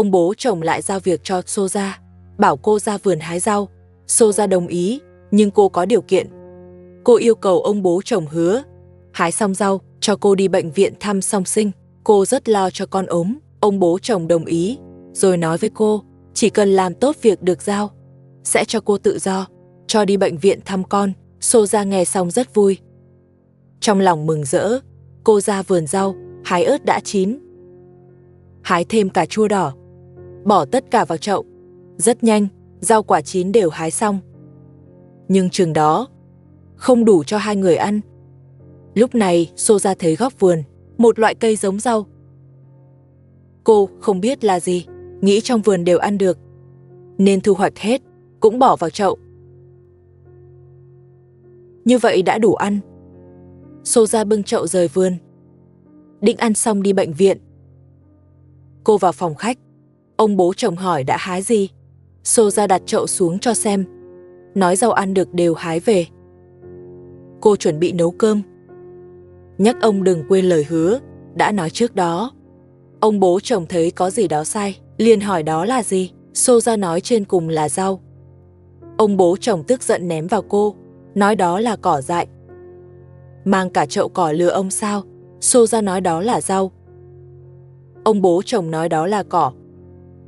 Ông bố chồng lại giao việc cho Soja, bảo cô ra vườn hái rau. Soja đồng ý, nhưng cô có điều kiện. Cô yêu cầu ông bố chồng hứa, hái xong rau, cho cô đi bệnh viện thăm song sinh. Cô rất lo cho con ốm. Ông bố chồng đồng ý, rồi nói với cô, chỉ cần làm tốt việc được giao, sẽ cho cô tự do, cho đi bệnh viện thăm con. Soja nghe xong rất vui. Trong lòng mừng rỡ, cô ra vườn rau, hái ớt đã chín. Hái thêm cà chua đỏ, bỏ tất cả vào chậu. Rất nhanh, rau quả chín đều hái xong. Nhưng chừng đó, không đủ cho hai người ăn. Lúc này, Soja thấy góc vườn, một loại cây giống rau. Cô không biết là gì, nghĩ trong vườn đều ăn được, nên thu hoạch hết, cũng bỏ vào chậu. Như vậy đã đủ ăn. Soja bưng chậu rời vườn, định ăn xong đi bệnh viện. Cô vào phòng khách, ông bố chồng hỏi đã hái gì. Soja đặt chậu xuống cho xem, nói rau ăn được đều hái về. Cô chuẩn bị nấu cơm, nhắc ông đừng quên lời hứa đã nói trước đó. Ông bố chồng thấy có gì đó sai, liền hỏi đó là gì. Soja nói trên cùng là rau. Ông bố chồng tức giận ném vào cô, nói đó là cỏ dại. Mang cả chậu cỏ lừa ông sao? Soja nói đó là rau. Ông bố chồng nói đó là cỏ.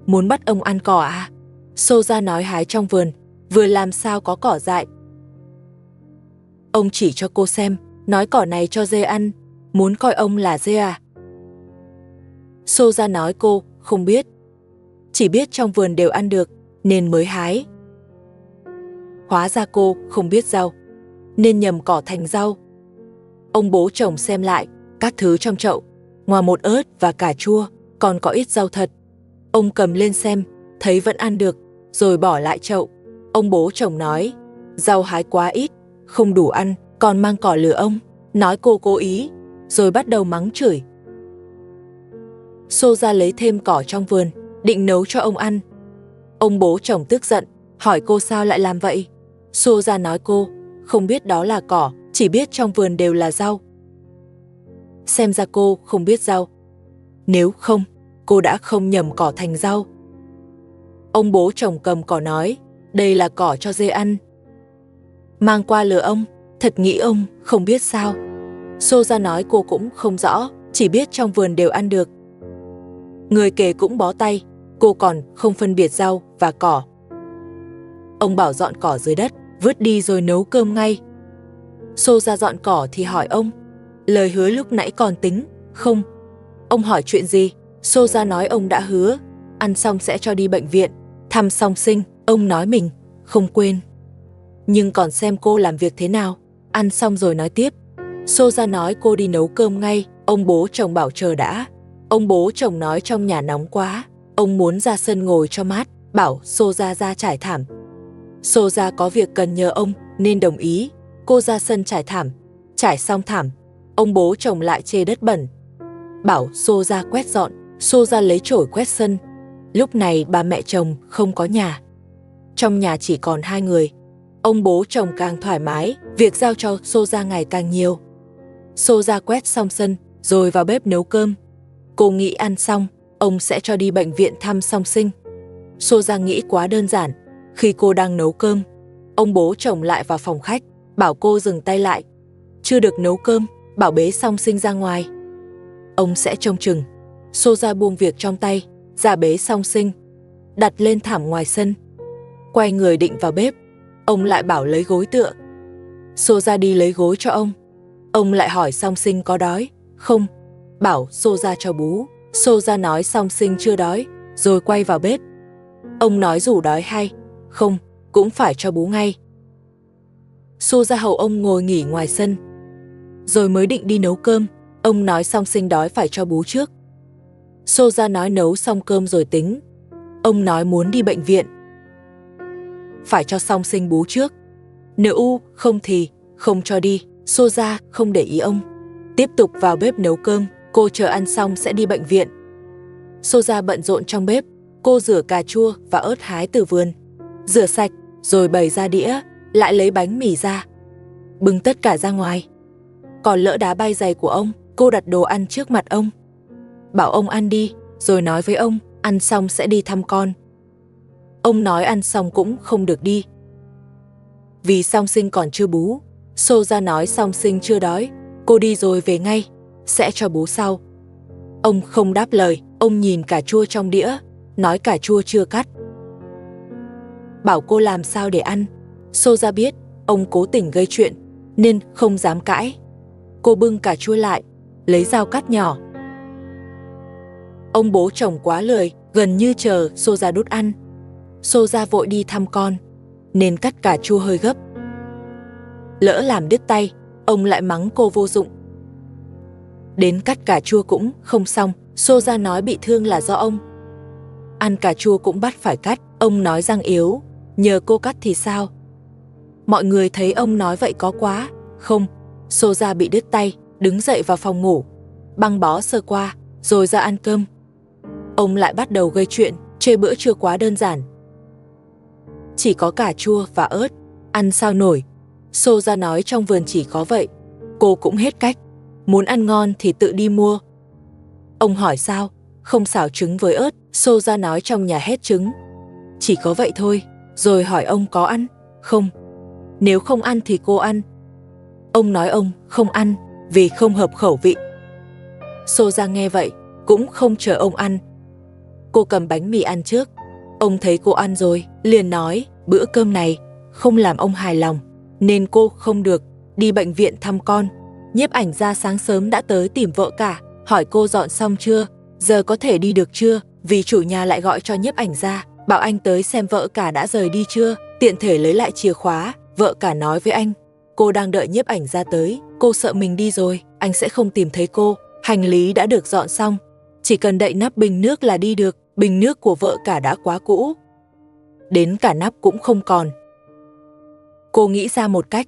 Muốn bắt ông ăn cỏ à? Soja nói hái trong vườn, vừa làm sao có cỏ dại. Ông chỉ cho cô xem, nói cỏ này cho dê ăn, muốn coi ông là dê à? Soja nói cô không biết, chỉ biết trong vườn đều ăn được, nên mới hái. Hóa ra cô không biết rau, nên nhầm cỏ thành rau. Ông bố chồng xem lại, các thứ trong chậu, ngoài một ớt và cà chua, còn có ít rau thật. Ông cầm lên xem, thấy vẫn ăn được, rồi bỏ lại chậu. Ông bố chồng nói, rau hái quá ít, không đủ ăn, còn mang cỏ lừa ông, nói cô cố ý, rồi bắt đầu mắng chửi. Soja lấy thêm cỏ trong vườn, định nấu cho ông ăn. Ông bố chồng tức giận, hỏi cô sao lại làm vậy. Soja nói cô không biết đó là cỏ, chỉ biết trong vườn đều là rau. Xem ra cô không biết rau, nếu không, cô đã không nhầm cỏ thành rau. Ông bố chồng cầm cỏ nói, đây là cỏ cho dê ăn. Mang qua lừa ông, thật nghĩ ông không biết sao. Soja nói cô cũng không rõ, chỉ biết trong vườn đều ăn được. Người kể cũng bó tay, cô còn không phân biệt rau và cỏ. Ông bảo dọn cỏ dưới đất, vứt đi rồi nấu cơm ngay. Soja dọn cỏ thì hỏi ông, lời hứa lúc nãy còn tính không? Ông hỏi chuyện gì? Soja nói ông đã hứa, ăn xong sẽ cho đi bệnh viện, thăm song sinh. Ông nói mình không quên, nhưng còn xem cô làm việc thế nào. Ăn xong rồi nói tiếp. Soja nói cô đi nấu cơm ngay. Ông bố chồng bảo chờ đã. Ông bố chồng nói trong nhà nóng quá, ông muốn ra sân ngồi cho mát, bảo Soja ra trải thảm. Soja có việc cần nhờ ông nên đồng ý. Cô ra sân trải thảm. Trải xong thảm, ông bố chồng lại chê đất bẩn, bảo Soja quét dọn. Soja lấy chổi quét sân. Lúc này bà mẹ chồng không có nhà, trong nhà chỉ còn hai người. Ông bố chồng càng thoải mái, việc giao cho Soja ngày càng nhiều. Soja quét xong sân, rồi vào bếp nấu cơm. Cô nghĩ ăn xong, ông sẽ cho đi bệnh viện thăm song sinh. Soja nghĩ quá đơn giản. Khi cô đang nấu cơm, ông bố chồng lại vào phòng khách, bảo cô dừng tay lại. Chưa được nấu cơm, bảo bế song sinh ra ngoài, ông sẽ trông chừng. Soja buông việc trong tay, ra bế song sinh, đặt lên thảm ngoài sân. Quay người định vào bếp, ông lại bảo lấy gối tựa. Soja đi lấy gối cho ông. Ông lại hỏi song sinh có đói không, bảo Soja cho bú. Soja nói song sinh chưa đói, rồi quay vào bếp. Ông nói dù đói hay không, cũng phải cho bú ngay. Soja hầu ông ngồi nghỉ ngoài sân, rồi mới định đi nấu cơm. Ông nói song sinh đói phải cho bú trước. Soja nói nấu xong cơm rồi tính. Ông nói muốn đi bệnh viện, phải cho song sinh bú trước, nếu không thì không cho đi. Soja không để ý ông, tiếp tục vào bếp nấu cơm. Cô chờ ăn xong sẽ đi bệnh viện. Soja bận rộn trong bếp. Cô rửa cà chua và ớt hái từ vườn, rửa sạch rồi bày ra đĩa, lại lấy bánh mì ra, bưng tất cả ra ngoài. Còn lỡ đá bay giày của ông, cô đặt đồ ăn trước mặt ông, bảo ông ăn đi, rồi nói với ông ăn xong sẽ đi thăm con. Ông nói ăn xong cũng không được đi. Vì song sinh còn chưa bú. Xô ra nói song sinh chưa đói, cô đi rồi về ngay, sẽ cho bú sau. Ông không đáp lời, ông nhìn cà chua trong đĩa, nói cà chua chưa cắt. Bảo cô làm sao để ăn. Xô ra biết ông cố tình gây chuyện nên không dám cãi. Cô bưng cà chua lại, lấy dao cắt nhỏ. Ông bố chồng quá lười, gần như chờ Xô ra đút ăn. Xô ra vội đi thăm con nên cắt cà chua hơi gấp. Lỡ làm đứt tay, ông lại mắng cô vô dụng. Đến cắt cà chua cũng không xong, Xô ra nói bị thương là do ông. Ăn cà chua cũng bắt phải cắt, ông nói răng yếu, nhờ cô cắt thì sao? Mọi người thấy ông nói vậy có quá, không. Xô ra bị đứt tay, đứng dậy vào phòng ngủ, băng bó sơ qua, rồi ra ăn cơm. Ông lại bắt đầu gây chuyện, chê bữa trưa quá đơn giản. Chỉ có cà chua và ớt, ăn sao nổi. Xô ra nói trong vườn chỉ có vậy. Cô cũng hết cách, muốn ăn ngon thì tự đi mua. Ông hỏi sao, không xào trứng với ớt. Xô ra nói trong nhà hết trứng, chỉ có vậy thôi. Rồi hỏi ông có ăn không, nếu không ăn thì cô ăn. Ông nói ông không ăn vì không hợp khẩu vị. Xô ra nghe vậy cũng không chờ ông ăn. Cô cầm bánh mì ăn trước. Ông thấy cô ăn rồi, liền nói bữa cơm này không làm ông hài lòng nên cô không được đi bệnh viện thăm con. Nhiếp ảnh gia sáng sớm đã tới tìm vợ cả, hỏi cô dọn xong chưa, giờ có thể đi được chưa, vì chủ nhà lại gọi cho nhiếp ảnh gia, bảo anh tới xem vợ cả đã rời đi chưa, tiện thể lấy lại chìa khóa. Vợ cả nói với anh, cô đang đợi nhiếp ảnh gia tới, cô sợ mình đi rồi, anh sẽ không tìm thấy cô. Hành lý đã được dọn xong, chỉ cần đậy nắp bình nước là đi được. Bình nước của vợ cả đã quá cũ, đến cả nắp cũng không còn. Cô nghĩ ra một cách,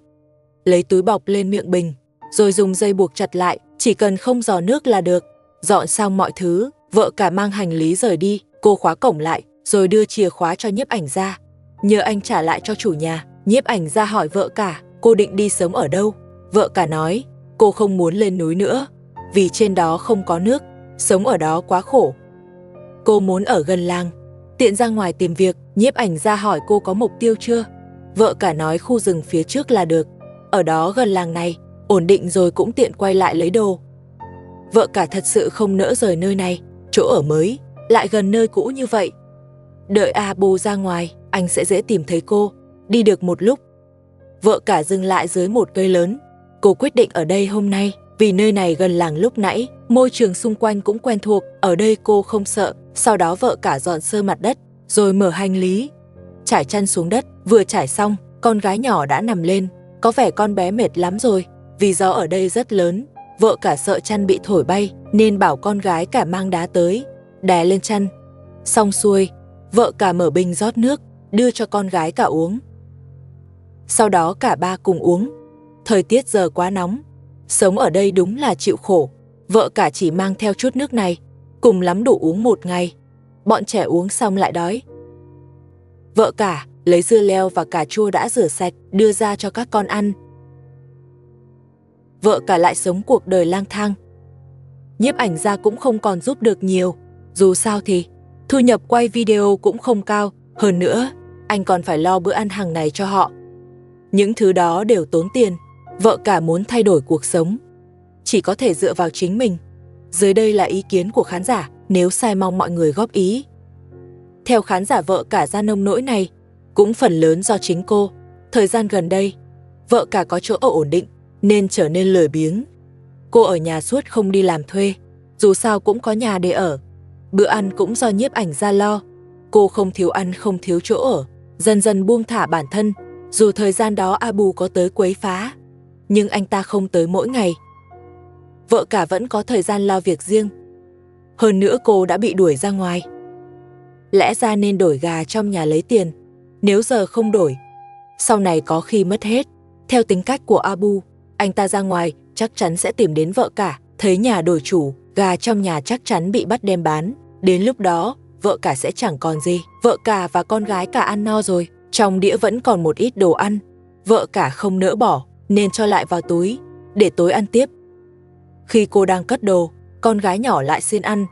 lấy túi bọc lên miệng bình, rồi dùng dây buộc chặt lại, chỉ cần không rò nước là được. Dọn xong mọi thứ, vợ cả mang hành lý rời đi. Cô khóa cổng lại, rồi đưa chìa khóa cho nhiếp ảnh gia, nhờ anh trả lại cho chủ nhà. Nhiếp ảnh gia hỏi vợ cả, cô định đi sống ở đâu? Vợ cả nói, cô không muốn lên núi nữa, vì trên đó không có nước, sống ở đó quá khổ. Cô muốn ở gần làng, tiện ra ngoài tìm việc. Nhiếp ảnh gia hỏi cô có mục tiêu chưa? Vợ cả nói khu rừng phía trước là được, ở đó gần làng này, ổn định rồi cũng tiện quay lại lấy đồ. Vợ cả thật sự không nỡ rời nơi này, chỗ ở mới lại gần nơi cũ như vậy. Đợi Abu ra ngoài, anh sẽ dễ tìm thấy cô. Đi được một lúc, vợ cả dừng lại dưới một cây lớn. Cô quyết định ở đây hôm nay, vì nơi này gần làng lúc nãy, môi trường xung quanh cũng quen thuộc, ở đây cô không sợ. Sau đó vợ cả dọn sơ mặt đất, rồi mở hành lý, trải chăn xuống đất. Vừa trải xong, con gái nhỏ đã nằm lên, có vẻ con bé mệt lắm rồi, vì gió ở đây rất lớn. Vợ cả sợ chăn bị thổi bay, nên bảo con gái cả mang đá tới, đè lên chăn. Xong xuôi, vợ cả mở bình rót nước, đưa cho con gái cả uống. Sau đó cả ba cùng uống. Thời tiết giờ quá nóng, sống ở đây đúng là chịu khổ. Vợ cả chỉ mang theo chút nước này, cùng lắm đủ uống một ngày. Bọn trẻ uống xong lại đói. Vợ cả lấy dưa leo và cà chua đã rửa sạch, đưa ra cho các con ăn. Vợ cả lại sống cuộc đời lang thang. Nhiếp ảnh gia cũng không còn giúp được nhiều, dù sao thì thu nhập quay video cũng không cao. Hơn nữa, anh còn phải lo bữa ăn hàng ngày cho họ. Những thứ đó đều tốn tiền. Vợ cả muốn thay đổi cuộc sống, chỉ có thể dựa vào chính mình. Dưới đây là ý kiến của khán giả, nếu sai mong mọi người góp ý. Theo khán giả, vợ cả ra nông nỗi này cũng phần lớn do chính cô. Thời gian gần đây, vợ cả có chỗ ở ổn định nên trở nên lười biếng. Cô ở nhà suốt không đi làm thuê, dù sao cũng có nhà để ở. Bữa ăn cũng do nhiếp ảnh gia lo. Cô không thiếu ăn không thiếu chỗ ở, dần dần buông thả bản thân. Dù thời gian đó Abu có tới quấy phá, nhưng anh ta không tới mỗi ngày. Vợ cả vẫn có thời gian lo việc riêng. Hơn nữa cô đã bị đuổi ra ngoài. Lẽ ra nên đổi gà trong nhà lấy tiền, nếu giờ không đổi, sau này có khi mất hết. Theo tính cách của Abu, anh ta ra ngoài chắc chắn sẽ tìm đến vợ cả. Thấy nhà đổi chủ, gà trong nhà chắc chắn bị bắt đem bán. Đến lúc đó, vợ cả sẽ chẳng còn gì. Vợ cả và con gái cả ăn no rồi, trong đĩa vẫn còn một ít đồ ăn. Vợ cả không nỡ bỏ, nên cho lại vào túi, để tối ăn tiếp. Khi cô đang cất đồ, con gái nhỏ lại xin ăn.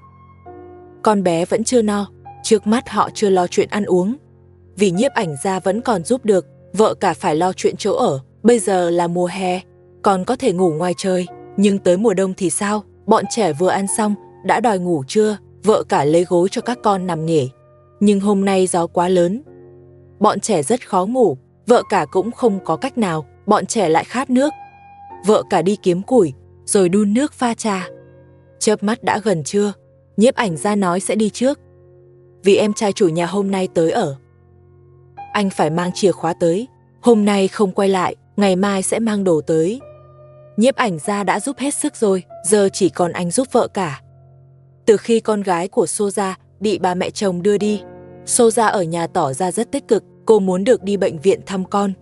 con bé vẫn chưa no, trước mắt họ chưa lo chuyện ăn uống. Vì Nhiếp Ảnh Gia vẫn còn giúp được, vợ cả phải lo chuyện chỗ ở. Bây giờ là mùa hè, còn có thể ngủ ngoài trời, nhưng tới mùa đông thì sao? Bọn trẻ vừa ăn xong, đã đòi ngủ trưa, vợ cả lấy gối cho các con nằm nghỉ. Nhưng hôm nay gió quá lớn, bọn trẻ rất khó ngủ, vợ cả cũng không có cách nào, bọn trẻ lại khát nước. Vợ cả đi kiếm củi, rồi đun nước pha trà. Chớp mắt đã gần trưa, Nhiếp Ảnh Gia nói sẽ đi trước. Vì em trai chủ nhà hôm nay tới ở. Anh phải mang chìa khóa tới, hôm nay không quay lại, ngày mai sẽ mang đồ tới. Nhiếp Ảnh Gia đã giúp hết sức rồi, giờ chỉ còn anh giúp vợ cả. Từ khi con gái của Soja bị ba mẹ chồng đưa đi, Soja ở nhà tỏ ra rất tích cực, cô muốn được đi bệnh viện thăm con.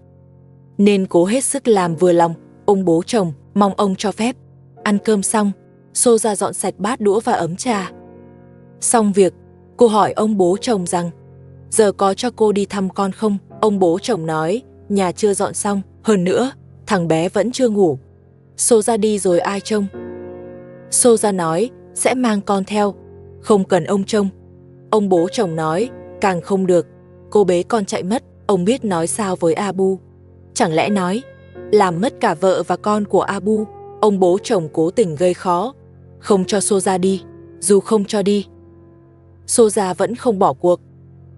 Nên cố hết sức làm vừa lòng ông bố chồng, mong ông cho phép. Ăn cơm xong, Soja dọn sạch bát đũa và ấm trà. Xong việc, cô hỏi ông bố chồng rằng, giờ có cho cô đi thăm con không? Ông bố chồng nói, nhà chưa dọn xong, hơn nữa, thằng bé vẫn chưa ngủ. Soja đi rồi ai trông? Soja nói, sẽ mang con theo, không cần ông trông. Ông bố chồng nói, càng không được, cô bế con chạy mất, ông biết nói sao với Abu. Chẳng lẽ nói, làm mất cả vợ và con của Abu. Ông bố chồng cố tình gây khó, không cho Soja đi, dù không cho đi. Soja vẫn không bỏ cuộc.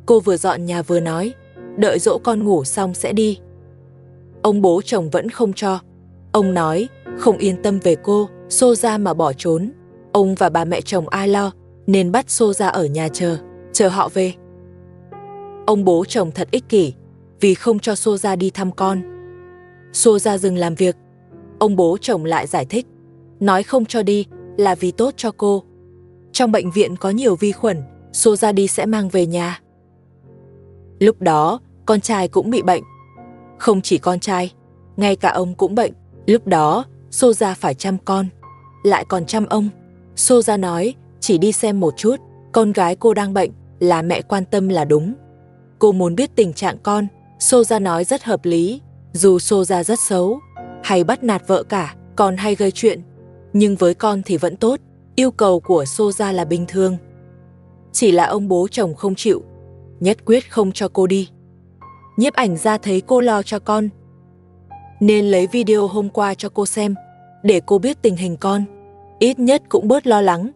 Cô vừa dọn nhà vừa nói, đợi dỗ con ngủ xong sẽ đi. Ông bố chồng vẫn không cho. Ông nói, không yên tâm về cô, Soja mà bỏ trốn, ông và bà mẹ chồng ai lo, nên bắt Soja ở nhà chờ họ về. Ông bố chồng thật ích kỷ, vì không cho Soja đi thăm con. Soja dừng làm việc. Ông bố chồng lại giải thích, nói không cho đi là vì tốt cho cô. Trong bệnh viện có nhiều vi khuẩn, Soja đi sẽ mang về nhà. Lúc đó, con trai cũng bị bệnh. Không chỉ con trai, ngay cả ông cũng bệnh. Lúc đó, Soja phải chăm con, lại còn chăm ông. Soja nói, chỉ đi xem một chút, con gái cô đang bệnh, là mẹ quan tâm là đúng. Cô muốn biết tình trạng con. Soja nói rất hợp lý, dù Soja rất xấu, hay bắt nạt vợ cả, còn hay gây chuyện, nhưng với con thì vẫn tốt. Yêu cầu của Soja là bình thường. Chỉ là ông bố chồng không chịu, nhất quyết không cho cô đi. Nhiếp Ảnh Gia thấy cô lo cho con, nên lấy video hôm qua cho cô xem, để cô biết tình hình con, ít nhất cũng bớt lo lắng.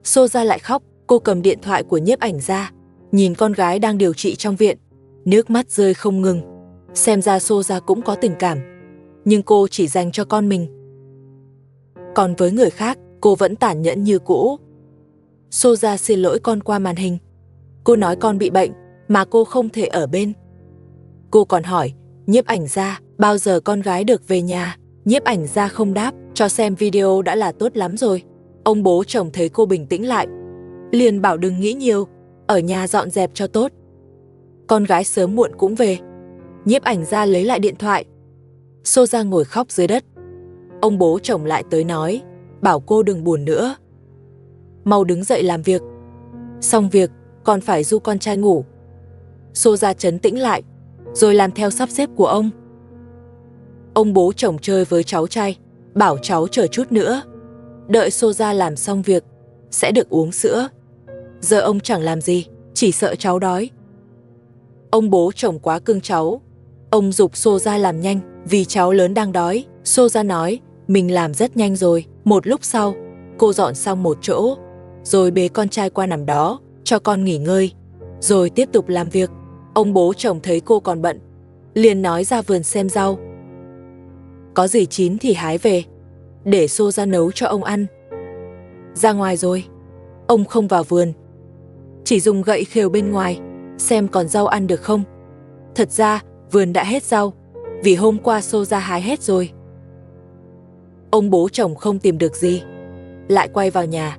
Soja lại khóc, cô cầm điện thoại của Nhiếp Ảnh Gia, nhìn con gái đang điều trị trong viện, nước mắt rơi không ngừng. Xem ra Soja cũng có tình cảm, nhưng cô chỉ dành cho con mình. Còn với người khác, cô vẫn tàn nhẫn như cũ. Soja xin lỗi con qua màn hình. Cô nói con bị bệnh, mà cô không thể ở bên. Cô còn hỏi, Nhiếp Ảnh Gia, bao giờ con gái được về nhà? Nhiếp Ảnh Gia không đáp, cho xem video đã là tốt lắm rồi. Ông bố chồng thấy cô bình tĩnh lại, liền bảo đừng nghĩ nhiều, ở nhà dọn dẹp cho tốt. Con gái sớm muộn cũng về. Nhiếp Ảnh Gia lấy lại điện thoại. Soja ngồi khóc dưới đất. Ông bố chồng lại tới nói, bảo cô đừng buồn nữa, mau đứng dậy làm việc. Xong việc, còn phải du con trai ngủ. Soja trấn tĩnh lại, rồi làm theo sắp xếp của ông. Ông bố chồng chơi với cháu trai, bảo cháu chờ chút nữa, đợi Soja làm xong việc, sẽ được uống sữa. Giờ ông chẳng làm gì, chỉ sợ cháu đói. Ông bố chồng quá cưng cháu, ông giục Soja làm nhanh, vì cháu lớn đang đói. Soja nói, mình làm rất nhanh rồi. Một lúc sau, cô dọn xong một chỗ, rồi bế con trai qua nằm đó, cho con nghỉ ngơi, rồi tiếp tục làm việc. Ông bố chồng thấy cô còn bận, liền nói ra vườn xem rau. Có gì chín thì hái về, để Soja nấu cho ông ăn. Ra ngoài rồi, ông không vào vườn, chỉ dùng gậy khều bên ngoài, xem còn rau ăn được không. Thật ra, vườn đã hết rau, vì hôm qua Soja hái hết rồi. Ông bố chồng không tìm được gì, lại quay vào nhà,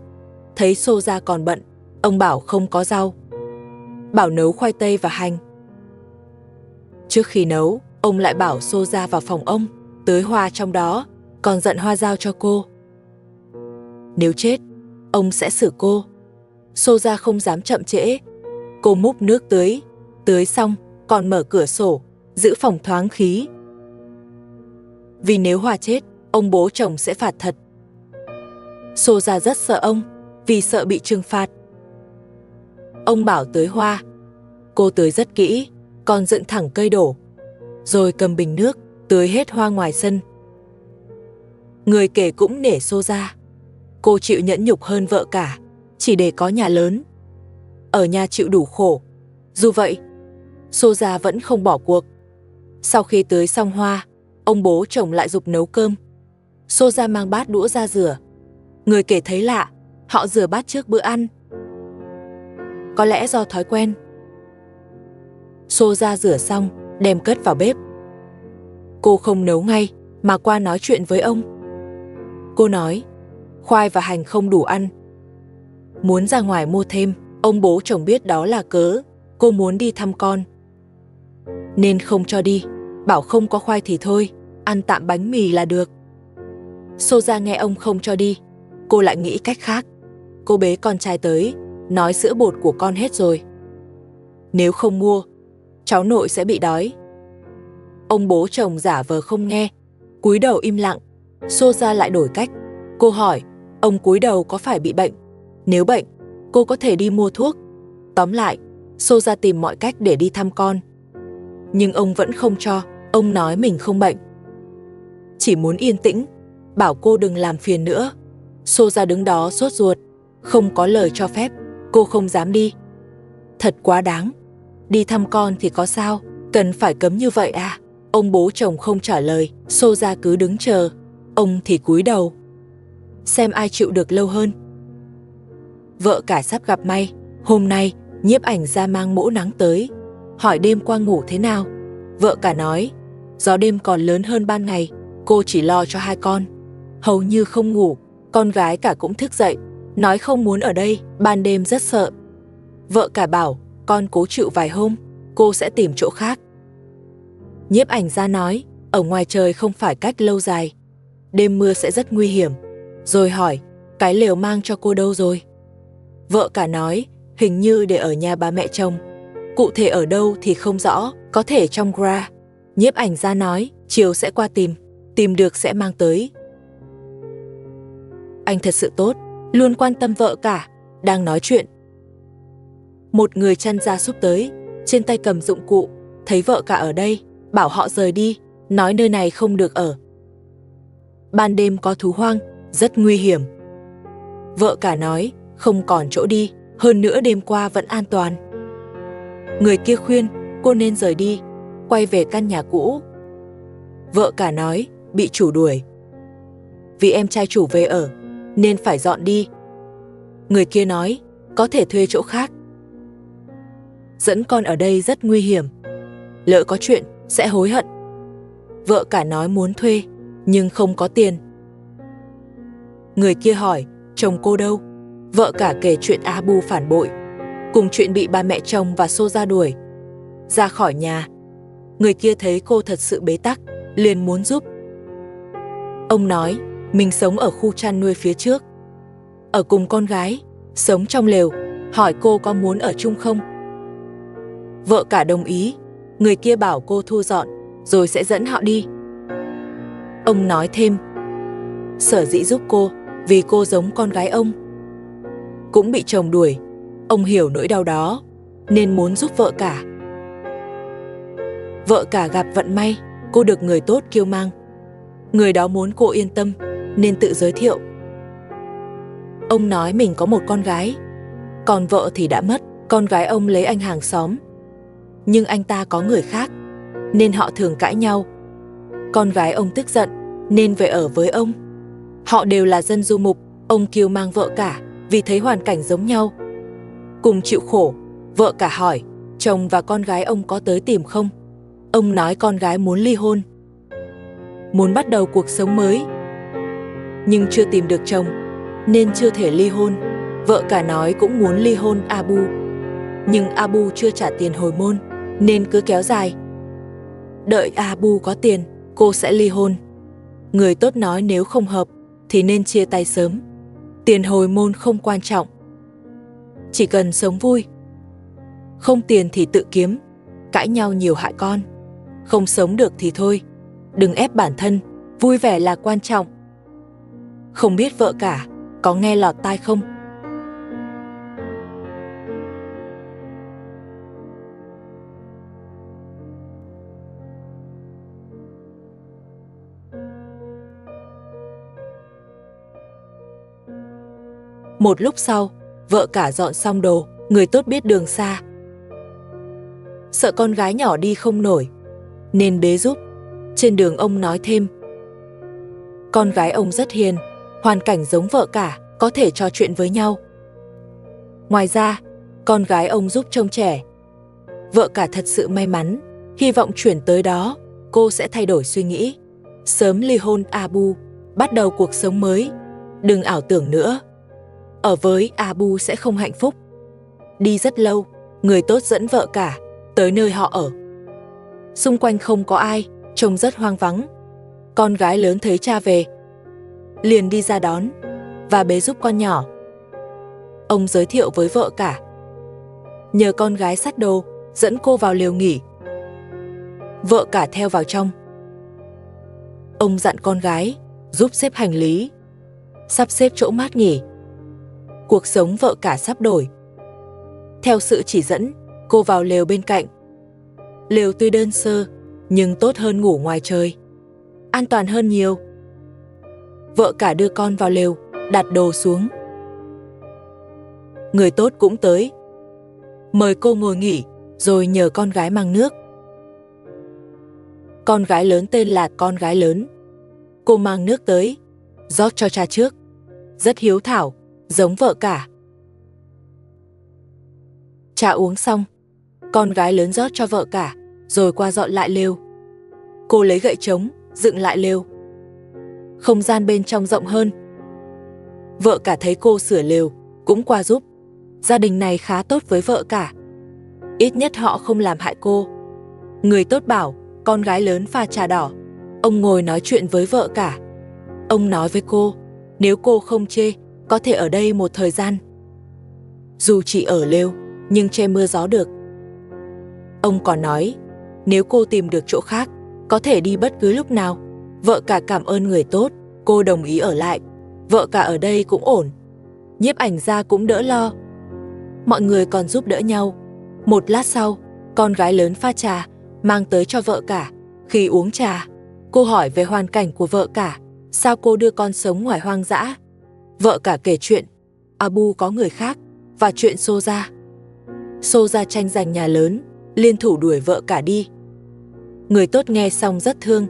thấy Soja còn bận, ông bảo không có rau, bảo nấu khoai tây và hành. Trước khi nấu, ông lại bảo Soja vào phòng ông, tưới hoa trong đó, còn dặn Hoa giao cho cô. Nếu chết, ông sẽ xử cô. Soja không dám chậm trễ, cô múc nước tưới xong, còn mở cửa sổ, giữ phòng thoáng khí. Vì nếu Hoa chết, ông bố chồng sẽ phạt thật. Soja rất sợ ông, vì sợ bị trừng phạt, Ông bảo tưới hoa. Cô tưới rất kỹ, còn dựng thẳng cây đổ. Rồi cầm bình nước, tưới hết hoa ngoài sân. Người kể cũng nể Xô ra. Cô chịu nhẫn nhục hơn vợ cả, chỉ để có nhà lớn. Ở nhà chịu đủ khổ. Dù vậy, Xô ra vẫn không bỏ cuộc. Sau khi tưới xong hoa, ông bố chồng lại giục nấu cơm. Xô ra mang bát đũa ra rửa. Người kể thấy lạ, họ rửa bát trước bữa ăn. Có lẽ do thói quen. Xô ra rửa xong, đem cất vào bếp. Cô không nấu ngay, mà qua nói chuyện với ông. Cô nói, khoai và hành không đủ ăn. Muốn ra ngoài mua thêm, ông bố chồng biết đó là cớ. Cô muốn đi thăm con, nên không cho đi, bảo không có khoai thì thôi, ăn tạm bánh mì là được. Xô ra nghe ông không cho đi, cô lại nghĩ cách khác. Cô bế con trai tới, nói sữa bột của con hết rồi. Nếu không mua, cháu nội sẽ bị đói. Ông bố chồng giả vờ không nghe, cúi đầu im lặng. Xô ra lại đổi cách. Cô hỏi, ông cúi đầu có phải bị bệnh? Nếu bệnh, cô có thể đi mua thuốc. Tóm lại, Xô ra tìm mọi cách để đi thăm con. Nhưng ông vẫn không cho, ông nói mình không bệnh. Chỉ muốn yên tĩnh, bảo cô đừng làm phiền nữa. Xô ra đứng đó sốt ruột, không có lời cho phép, cô không dám đi. Thật quá đáng, đi thăm con thì có sao, cần phải cấm như vậy à? Ông bố chồng không trả lời, Xô ra cứ đứng chờ, ông thì cúi đầu. Xem ai chịu được lâu hơn. Vợ cả sắp gặp may, hôm nay nhiếp ảnh gia mang mũ nắng tới, hỏi đêm qua ngủ thế nào. Vợ cả nói, gió đêm còn lớn hơn ban ngày, cô chỉ lo cho hai con, hầu như không ngủ. Con gái cả cũng thức dậy, nói không muốn ở đây, ban đêm rất sợ. Vợ cả bảo, con cố chịu vài hôm, cô sẽ tìm chỗ khác. Nhiếp ảnh gia nói, ở ngoài trời không phải cách lâu dài, đêm mưa sẽ rất nguy hiểm. Rồi hỏi, cái lều mang cho cô đâu rồi? Vợ cả nói, hình như để ở nhà bà mẹ chồng. Cụ thể ở đâu thì không rõ, có thể trong Gra. Nhiếp ảnh gia nói, chiều sẽ qua tìm được sẽ mang tới. Anh thật sự tốt, luôn quan tâm vợ cả. Đang nói chuyện, một người chăn gia súc tới, trên tay cầm dụng cụ, thấy vợ cả ở đây, bảo họ rời đi, nói nơi này không được ở. Ban đêm có thú hoang, rất nguy hiểm. Vợ cả nói, không còn chỗ đi, hơn nữa đêm qua vẫn an toàn. Người kia khuyên, cô nên rời đi, quay về căn nhà cũ. Vợ cả nói, bị chủ đuổi. Vì em trai chủ về ở, nên phải dọn đi. Người kia nói, có thể thuê chỗ khác. Dẫn con ở đây rất nguy hiểm, lỡ có chuyện sẽ hối hận. Vợ cả nói muốn thuê, nhưng không có tiền. Người kia hỏi, chồng cô đâu? Vợ cả kể chuyện Abu phản bội, cùng chuyện bị ba mẹ chồng và Xô ra đuổi ra khỏi nhà. Người kia thấy cô thật sự bế tắc, liền muốn giúp. Ông nói, mình sống ở khu chăn nuôi phía trước, ở cùng con gái, sống trong lều, hỏi cô có muốn ở chung không? Vợ cả đồng ý. Người kia bảo cô thu dọn, rồi sẽ dẫn họ đi. Ông nói thêm, sở dĩ giúp cô, vì cô giống con gái ông, cũng bị chồng đuổi. Ông hiểu nỗi đau đó, nên muốn giúp vợ cả. Vợ cả gặp vận may, cô được người tốt kiêu mang. Người đó muốn cô yên tâm, nên tự giới thiệu. Ông nói mình có một con gái, còn vợ thì đã mất. Con gái ông lấy anh hàng xóm, nhưng anh ta có người khác, nên họ thường cãi nhau. Con gái ông tức giận, nên về ở với ông. Họ đều là dân du mục, ông kiêu mang vợ cả, vì thấy hoàn cảnh giống nhau, cùng chịu khổ. Vợ cả hỏi, chồng và con gái ông có tới tìm không? Ông nói con gái muốn ly hôn, muốn bắt đầu cuộc sống mới, nhưng chưa tìm được chồng, nên chưa thể ly hôn. Vợ cả nói cũng muốn ly hôn Abu, nhưng Abu chưa trả tiền hồi môn, nên cứ kéo dài. Đợi Abu có tiền, cô sẽ ly hôn. Người tốt nói nếu không hợp, thì nên chia tay sớm. Tiền hồi môn không quan trọng, chỉ cần sống vui. Không tiền thì tự kiếm, cãi nhau nhiều hại con. Không sống được thì thôi, đừng ép bản thân, vui vẻ là quan trọng. Không biết vợ cả có nghe lọt tai không? Một lúc sau, vợ cả dọn xong đồ, người tốt biết đường xa. Sợ con gái nhỏ đi không nổi, nên bế giúp. Trên đường ông nói thêm, con gái ông rất hiền, hoàn cảnh giống vợ cả, có thể trò chuyện với nhau. Ngoài ra, con gái ông giúp trông trẻ. Vợ cả thật sự may mắn, hy vọng chuyển tới đó, cô sẽ thay đổi suy nghĩ. Sớm ly hôn Abu, bắt đầu cuộc sống mới. Đừng ảo tưởng nữa. Ở với Abu sẽ không hạnh phúc. Đi rất lâu, người tốt dẫn vợ cả tới nơi họ ở. Xung quanh không có ai, trông rất hoang vắng. Con gái lớn thấy cha về, liền đi ra đón và bế giúp con nhỏ. Ông giới thiệu với vợ cả, nhờ con gái xách đồ, dẫn cô vào lều nghỉ. Vợ cả theo vào trong. Ông dặn con gái giúp xếp hành lý, sắp xếp chỗ mát nghỉ. Cuộc sống vợ cả sắp đổi. Theo sự chỉ dẫn, cô vào lều bên cạnh. Lều tuy đơn sơ, nhưng tốt hơn ngủ ngoài trời. An toàn hơn nhiều. Vợ cả đưa con vào lều, đặt đồ xuống. Người tốt cũng tới. Mời cô ngồi nghỉ, rồi nhờ con gái mang nước. Con gái lớn tên là con gái lớn. Cô mang nước tới, rót cho cha trước. Rất hiếu thảo, giống vợ cả. Cha uống xong, con gái lớn rót cho vợ cả, rồi qua dọn lại lều. Cô lấy gậy trống, dựng lại lều. Không gian bên trong rộng hơn. Vợ cả thấy cô sửa lều, cũng qua giúp. Gia đình này khá tốt với vợ cả. Ít nhất họ không làm hại cô. Người tốt bảo con gái lớn pha trà đỏ. Ông ngồi nói chuyện với vợ cả. Ông nói với cô, nếu cô không chê, có thể ở đây một thời gian. Dù chỉ ở lều, nhưng che mưa gió được. Ông còn nói, nếu cô tìm được chỗ khác, có thể đi bất cứ lúc nào. Vợ cả cảm ơn người tốt, cô đồng ý ở lại. Vợ cả ở đây cũng ổn. Nhiếp ảnh gia cũng đỡ lo. Mọi người còn giúp đỡ nhau. Một lát sau, con gái lớn pha trà, mang tới cho vợ cả. Khi uống trà, cô hỏi về hoàn cảnh của vợ cả. Sao cô đưa con sống ngoài hoang dã? Vợ cả kể chuyện Abu có người khác và chuyện Soja. Soja tranh giành nhà lớn, liên thủ đuổi vợ cả đi. Người tốt nghe xong rất thương.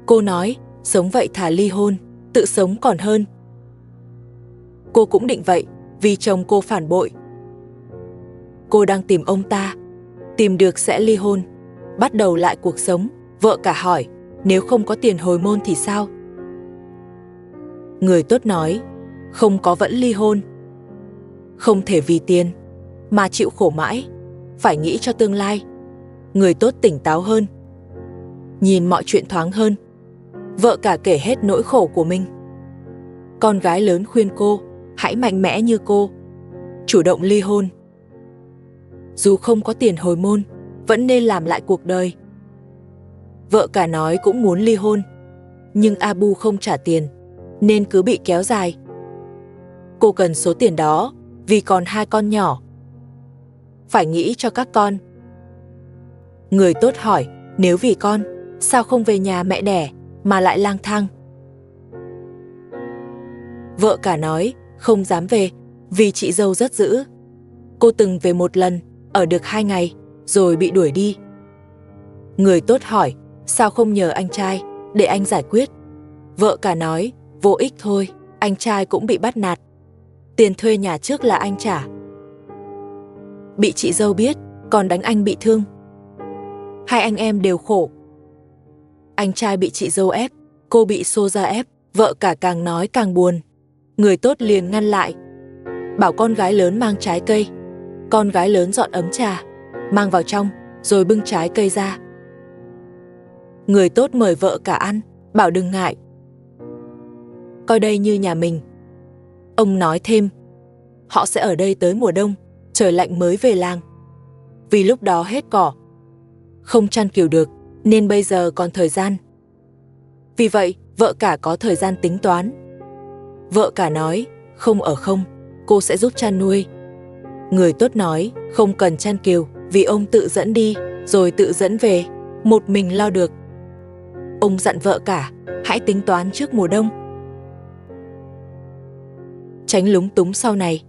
Cô nói, sống vậy thà ly hôn, tự sống còn hơn. Cô cũng định vậy, vì chồng cô phản bội. Cô đang tìm ông ta, tìm được sẽ ly hôn, bắt đầu lại cuộc sống. Vợ cả hỏi, nếu không có tiền hồi môn thì sao? Người tốt nói, không có vẫn ly hôn. Không thể vì tiền mà chịu khổ mãi, phải nghĩ cho tương lai. Người tốt tỉnh táo hơn, nhìn mọi chuyện thoáng hơn. Vợ cả kể hết nỗi khổ của mình. Con gái lớn khuyên cô, hãy mạnh mẽ như cô, chủ động ly hôn. Dù không có tiền hồi môn, vẫn nên làm lại cuộc đời. Vợ cả nói cũng muốn ly hôn, nhưng Abu không trả tiền, nên cứ bị kéo dài. Cô cần số tiền đó, vì còn 2 con nhỏ. Phải nghĩ cho các con. Người tốt hỏi, nếu vì con, sao không về nhà mẹ đẻ, mà lại lang thang? Vợ cả nói, không dám về, vì chị dâu rất dữ. Cô từng về một lần, ở được 2 ngày, rồi bị đuổi đi. Người tốt hỏi, sao không nhờ anh trai, để anh giải quyết? Vợ cả nói, vô ích thôi, anh trai cũng bị bắt nạt. Tiền thuê nhà trước là anh trả. Bị chị dâu biết, còn đánh anh bị thương. 2 anh em đều khổ. Anh trai bị chị dâu ép, cô bị Soja ép, vợ cả càng nói càng buồn. Người tốt liền ngăn lại, bảo con gái lớn mang trái cây. Con gái lớn dọn ấm trà, mang vào trong, rồi bưng trái cây ra. Người tốt mời vợ cả ăn, bảo đừng ngại, coi đây như nhà mình. Ông nói thêm, họ sẽ ở đây tới mùa đông, trời lạnh mới về làng. Vì lúc đó hết cỏ, không chăn cừu được, nên bây giờ còn thời gian. Vì vậy, vợ cả có thời gian tính toán. Vợ cả nói, không ở không, cô sẽ giúp chăn nuôi. Người tốt nói, không cần chăn cừu, vì ông tự dẫn đi, rồi tự dẫn về, một mình lo được. Ông dặn vợ cả, hãy tính toán trước mùa đông. tránh lúng túng sau này.